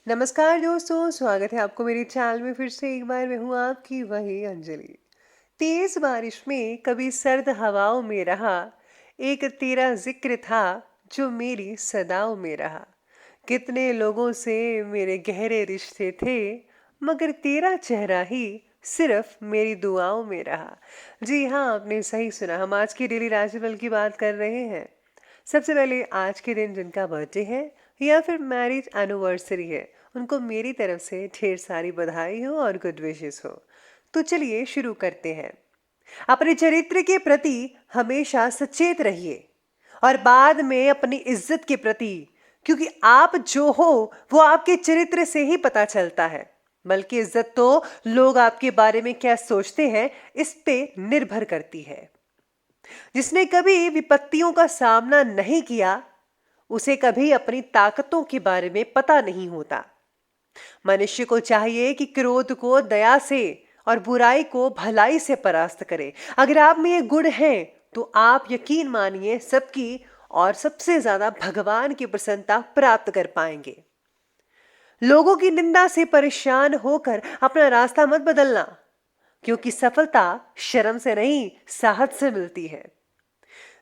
नमस्कार दोस्तों, स्वागत है आपको मेरे चैनल में। फिर से एक बार मैं हूँ आपकी वही अंजलि। तेज बारिश में कभी सर्द हवाओं में रहा, एक तेरा जिक्र था जो मेरी सदाओं में रहा। कितने लोगों से मेरे गहरे रिश्ते थे, मगर तेरा चेहरा ही सिर्फ मेरी दुआओं में रहा। जी हाँ, आपने सही सुना। हम आज की डेली राशिफल की बात कर रहे हैं। सबसे पहले आज के दिन जिनका बर्थडे है या फिर मैरिज एनिवर्सरी है, उनको मेरी तरफ से ढेर सारी बधाई हो और गुड विशेस हो। तो चलिए शुरू करते हैं। अपने चरित्र के प्रति हमेशा सचेत रहिए और बाद में अपनी इज्जत के प्रति, क्योंकि आप जो हो वो आपके चरित्र से ही पता चलता है। बल्कि इज्जत तो लोग आपके बारे में क्या सोचते हैं इस पे निर्भर करती है। जिसने कभी विपत्तियों का सामना नहीं किया, उसे कभी अपनी ताकतों के बारे में पता नहीं होता। मनुष्य को चाहिए कि क्रोध को दया से और बुराई को भलाई से परास्त करे। अगर आप में ये गुण है तो आप यकीन मानिए सबकी और सबसे ज्यादा भगवान की प्रसन्नता प्राप्त कर पाएंगे। लोगों की निंदा से परेशान होकर अपना रास्ता मत बदलना, क्योंकि सफलता शर्म से नहीं, साहस से मिलती है।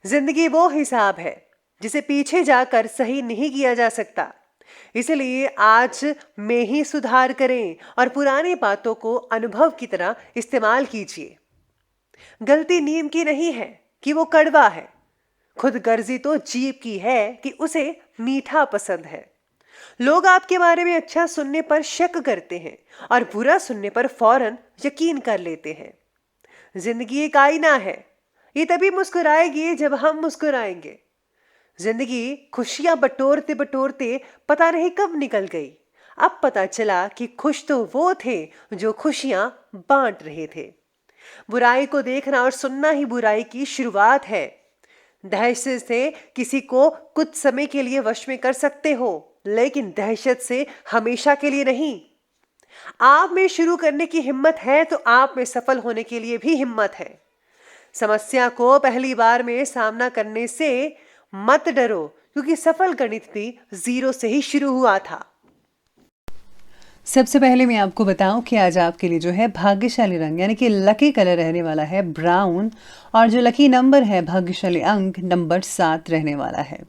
जिंदगी वो हिसाब है जिसे पीछे जाकर सही नहीं किया जा सकता। इसलिए आज में ही सुधार करें और पुरानी बातों को अनुभव की तरह इस्तेमाल कीजिए। गलती नीम की नहीं है कि वो कड़वा है, खुद गर्जी तो जीभ की है कि उसे मीठा पसंद है। लोग आपके बारे में अच्छा सुनने पर शक करते हैं और बुरा सुनने पर फौरन यकीन कर लेते हैं। जिंदगी एक आईना है, ये तभी मुस्कुराएगी जब हम मुस्कुराएंगे। जिंदगी खुशियां बटोरते बटोरते पता नहीं कब निकल गई। अब पता चला कि खुश तो वो थे जो खुशियां बांट रहे थे। बुराई को देखना और सुनना ही बुराई की शुरुआत है। दहशत से किसी को कुछ समय के लिए वश में कर सकते हो, लेकिन दहशत से हमेशा के लिए नहीं। आप में शुरू करने की हिम्मत है तो आप में सफल होने के लिए भी हिम्मत है। समस्या को पहली बार में सामना करने से मत डरो, क्योंकि सफल गणित भी जीरो से ही शुरू हुआ था। सबसे पहले मैं आपको बताऊं कि आज आपके लिए जो है भाग्यशाली रंग यानी कि लकी कलर रहने वाला है ब्राउन, और जो लकी नंबर है, भाग्यशाली अंक नंबर 7 रहने वाला है।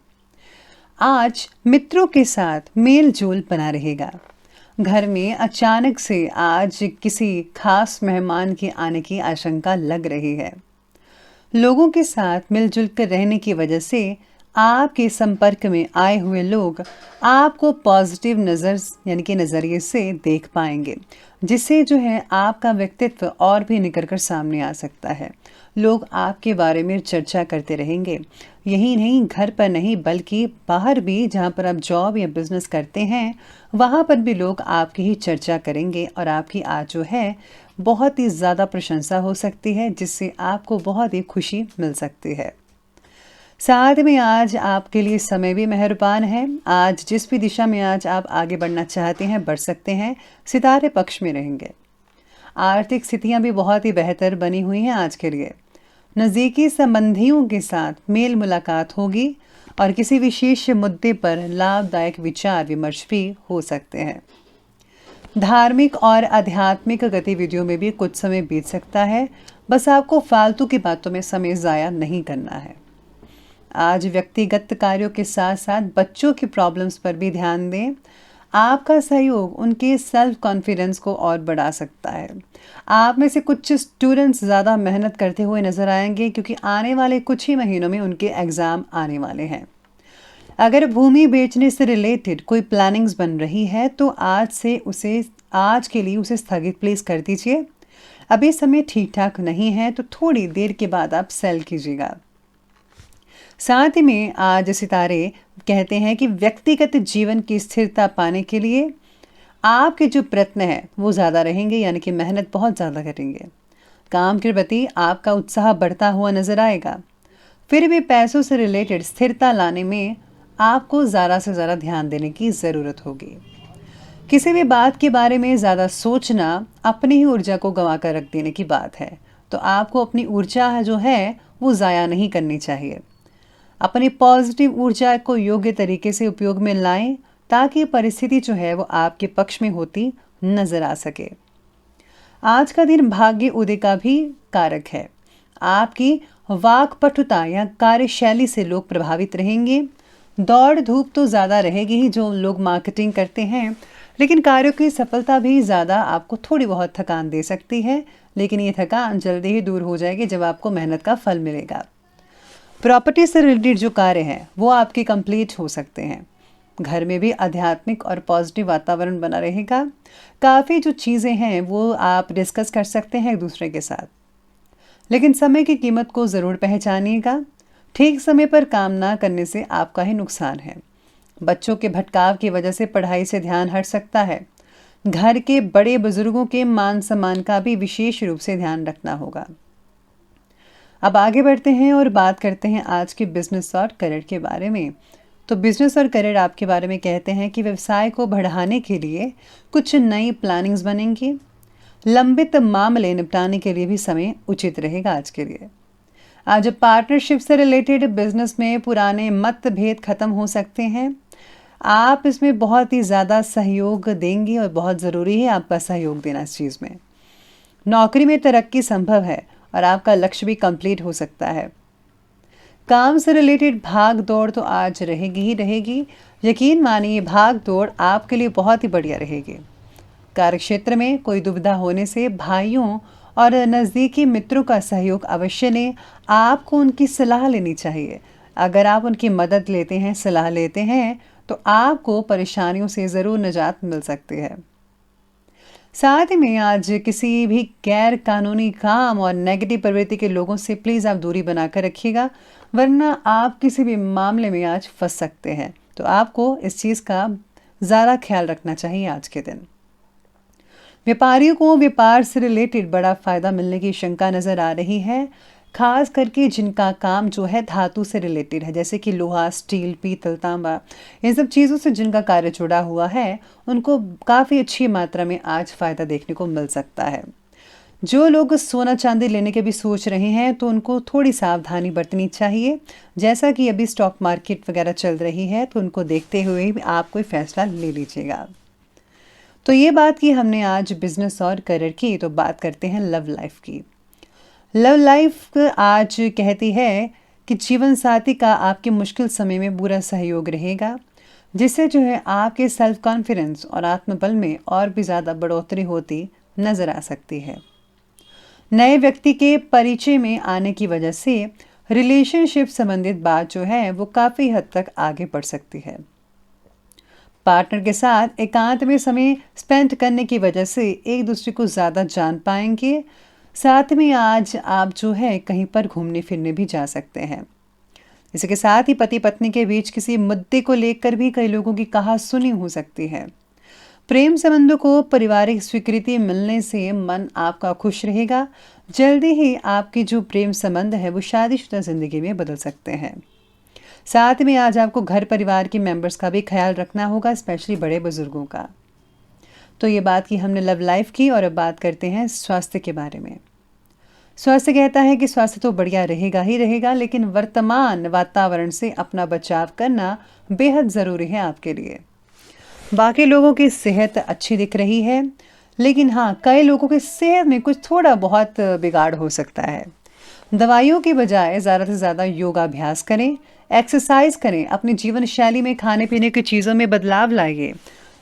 आज मित्रों के साथ मेल जोल बना रहेगा। घर में अचानक से आज किसी खास मेहमान के आने की आशंका लग रही है। लोगों के साथ मिलजुल कर रहने की वजह से आपके संपर्क में आए हुए लोग आपको पॉजिटिव नज़र यानी कि नज़रिए से देख पाएंगे, जिससे जो है आपका व्यक्तित्व और भी निखर कर सामने आ सकता है। लोग आपके बारे में चर्चा करते रहेंगे। यही नहीं, घर पर नहीं बल्कि बाहर भी, जहाँ पर आप जॉब या बिजनेस करते हैं, वहाँ पर भी लोग आपकी ही चर्चा करेंगे और आपकी आज जो है बहुत ही ज़्यादा प्रशंसा हो सकती है, जिससे आपको बहुत ही खुशी मिल सकती है। साथ में आज आपके लिए समय भी मेहरबान है। आज जिस भी दिशा में आज आप आगे बढ़ना चाहते हैं बढ़ सकते हैं, सितारे पक्ष में रहेंगे। आर्थिक स्थितियां भी बहुत ही बेहतर बनी हुई हैं आज के लिए। नज़दीकी संबंधियों के साथ मेल मुलाकात होगी और किसी विशेष मुद्दे पर लाभदायक विचार विमर्श भी हो सकते हैं। धार्मिक और आध्यात्मिक गतिविधियों में भी कुछ समय बीत सकता है, बस आपको फालतू की बातों में समय ज़ाया नहीं करना है। आज व्यक्तिगत कार्यों के साथ साथ बच्चों की प्रॉब्लम्स पर भी ध्यान दें। आपका सहयोग उनके सेल्फ कॉन्फिडेंस को और बढ़ा सकता है। आप में से कुछ स्टूडेंट्स ज़्यादा मेहनत करते हुए नजर आएंगे, क्योंकि आने वाले कुछ ही महीनों में उनके एग्ज़ाम आने वाले हैं। अगर भूमि बेचने से रिलेटेड कोई प्लानिंग्स बन रही है तो आज के लिए उसे स्थगित प्लीज कर दीजिए। अभी समय ठीक ठाक नहीं है तो थोड़ी देर के बाद आप सेल कीजिएगा। साथ ही में आज सितारे कहते हैं कि व्यक्तिगत जीवन की स्थिरता पाने के लिए आपके जो प्रयत्न हैं वो ज़्यादा रहेंगे, यानी कि मेहनत बहुत ज़्यादा करेंगे। काम के प्रति आपका उत्साह बढ़ता हुआ नजर आएगा। फिर भी पैसों से रिलेटेड स्थिरता लाने में आपको ज़्यादा से ज़्यादा ध्यान देने की ज़रूरत होगी। किसी भी बात के बारे में ज़्यादा सोचना अपनी ही ऊर्जा को गंवा कर रख देने की बात है, तो आपको अपनी ऊर्जा जो है वो ज़ाया नहीं करनी चाहिए। अपनी पॉजिटिव ऊर्जा को योग्य तरीके से उपयोग में लाएं, ताकि परिस्थिति जो है वो आपके पक्ष में होती नजर आ सके। आज का दिन भाग्य उदय का भी कारक है। आपकी वाक्पटुता या कार्यशैली से लोग प्रभावित रहेंगे। दौड़ धूप तो ज़्यादा रहेगी ही जो लोग मार्केटिंग करते हैं, लेकिन कार्यों की सफलता भी ज़्यादा आपको थोड़ी बहुत थकान दे सकती है, लेकिन ये थकान जल्दी ही दूर हो जाएगी जब आपको मेहनत का फल मिलेगा। प्रॉपर्टी से रिलेटेड जो कार्य हैं वो आपके कंप्लीट हो सकते हैं। घर में भी आध्यात्मिक और पॉजिटिव वातावरण बना रहेगा। काफ़ी जो चीज़ें हैं वो आप डिस्कस कर सकते हैं एक दूसरे के साथ, लेकिन समय की कीमत को ज़रूर पहचानिएगा। ठीक समय पर काम ना करने से आपका ही नुकसान है। बच्चों के भटकाव की वजह से पढ़ाई से ध्यान हट सकता है। घर के बड़े बुजुर्गों के मान सम्मान का भी विशेष रूप से ध्यान रखना होगा। अब आगे बढ़ते हैं और बात करते हैं आज के बिजनेस और करियर के बारे में। तो बिजनेस और करियर आपके बारे में कहते हैं कि व्यवसाय को बढ़ाने के लिए कुछ नई प्लानिंग्स बनेंगी। लंबित मामले निपटाने के लिए भी समय उचित रहेगा आज के लिए। आज पार्टनरशिप से रिलेटेड बिजनेस में पुराने मतभेद खत्म हो सकते हैं। आप इसमें बहुत ही ज़्यादा सहयोग देंगी और बहुत ज़रूरी है आपका सहयोग देना इस चीज़ में। नौकरी में तरक्की संभव है और आपका लक्ष्य भी कंप्लीट हो सकता है। काम से रिलेटेड भाग दौड़ तो आज रहेगी ही रहेगी। यकीन मानिए भाग दौड़ आपके लिए बहुत ही बढ़िया रहेगी। कार्यक्षेत्र में कोई दुविधा होने से भाइयों और नज़दीकी मित्रों का सहयोग अवश्य लें। आपको उनकी सलाह लेनी चाहिए। अगर आप उनकी मदद लेते हैं, सलाह लेते हैं, तो आपको परेशानियों से ज़रूर निजात मिल सकती है। साथ ही में आज किसी भी गैर कानूनी काम और नेगेटिव प्रवृत्ति के लोगों से प्लीज़ आप दूरी बनाकर रखिएगा, वरना आप किसी भी मामले में आज फंस सकते हैं। तो आपको इस चीज़ का ज़्यादा ख्याल रखना चाहिए आज के दिन। व्यापारियों को व्यापार से रिलेटेड बड़ा फायदा मिलने की शंका नज़र आ रही है, खास करके जिनका काम जो है धातु से रिलेटेड है, जैसे कि लोहा, स्टील, पीतल, तांबा, इन सब चीज़ों से जिनका कार्य जुड़ा हुआ है उनको काफ़ी अच्छी मात्रा में आज फ़ायदा देखने को मिल सकता है। जो लोग सोना चांदी लेने के भी सोच रहे हैं तो उनको थोड़ी सावधानी बरतनी चाहिए। जैसा कि अभी स्टॉक मार्केट वगैरह चल रही है तो उनको देखते हुए भी आप कोई फैसला ले लीजिएगा। तो ये बात की हमने आज बिजनेस और करियर की, तो बात करते हैं लव लाइफ की। लव लाइफ आज कहती है कि जीवन साथी का आपके मुश्किल समय में पूरा सहयोग रहेगा, जिससे जो है आपके सेल्फ कॉन्फिडेंस और आत्मबल में और भी ज़्यादा बढ़ोतरी होती नज़र आ सकती है। नए व्यक्ति के परिचय में आने की वजह से रिलेशनशिप संबंधित बात जो है वो काफ़ी हद तक आगे बढ़ सकती है। पार्टनर के साथ एकांत में समय स्पेंड करने की वजह से एक दूसरे को ज़्यादा जान पाएंगे। साथ में आज आप जो है कहीं पर घूमने फिरने भी जा सकते हैं। इसके साथ ही पति पत्नी के बीच किसी मुद्दे को लेकर भी कई लोगों की कहासुनी हो सकती है। प्रेम संबंधों को पारिवारिक स्वीकृति मिलने से मन आपका खुश रहेगा। जल्दी ही आपकी जो प्रेम संबंध है वो शादीशुदा जिंदगी में बदल सकते हैं। साथ में आज आपको घर परिवार के मेंबर्स का भी ख्याल रखना होगा, स्पेशली बड़े बुजुर्गों का। तो ये बात की हमने लव लाइफ की, और अब बात करते हैं स्वास्थ्य के बारे में। स्वास्थ्य कहता है कि स्वास्थ्य तो बढ़िया रहेगा ही रहेगा, लेकिन वर्तमान वातावरण से अपना बचाव करना बेहद ज़रूरी है आपके लिए। बाकी लोगों की सेहत अच्छी दिख रही है, लेकिन हाँ कई लोगों की सेहत में कुछ थोड़ा बहुत बिगाड़ हो सकता है। दवाइयों की बजाय ज़्यादा से ज़्यादा योगाभ्यास करें, एक्सरसाइज करें, अपनी जीवन शैली में खाने पीने की चीज़ों में बदलाव लाइए।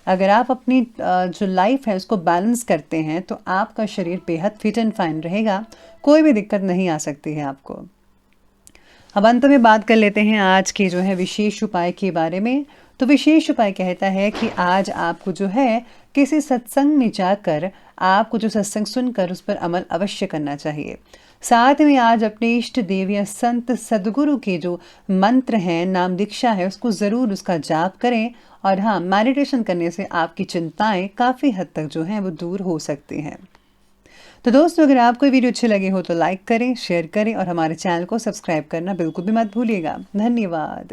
अगर आप अपनी जो लाइफ है उसको बैलेंस करते हैं तो आपका शरीर बेहद फिट एंड फाइन रहेगा, कोई भी दिक्कत नहीं आ सकती है आपको। अब अंत में बात कर लेते हैं आज के जो है विशेष उपाय के बारे में। तो विशेष उपाय कहता है कि आज आपको जो है किसी सत्संग में जाकर आपको जो सत्संग सुनकर उस पर अमल अवश्य करना चाहिए। साथ में आज अपने इष्ट देव या संत सदगुरु के जो मंत्र हैं, नाम दीक्षा है, उसको ज़रूर उसका जाप करें। और हाँ, मेडिटेशन करने से आपकी चिंताएं काफ़ी हद तक जो हैं वो दूर हो सकती हैं। तो दोस्तों, अगर आपको वीडियो अच्छी लगी हो तो लाइक करें, शेयर करें और हमारे चैनल को सब्सक्राइब करना बिल्कुल भी मत भूलिएगा। धन्यवाद।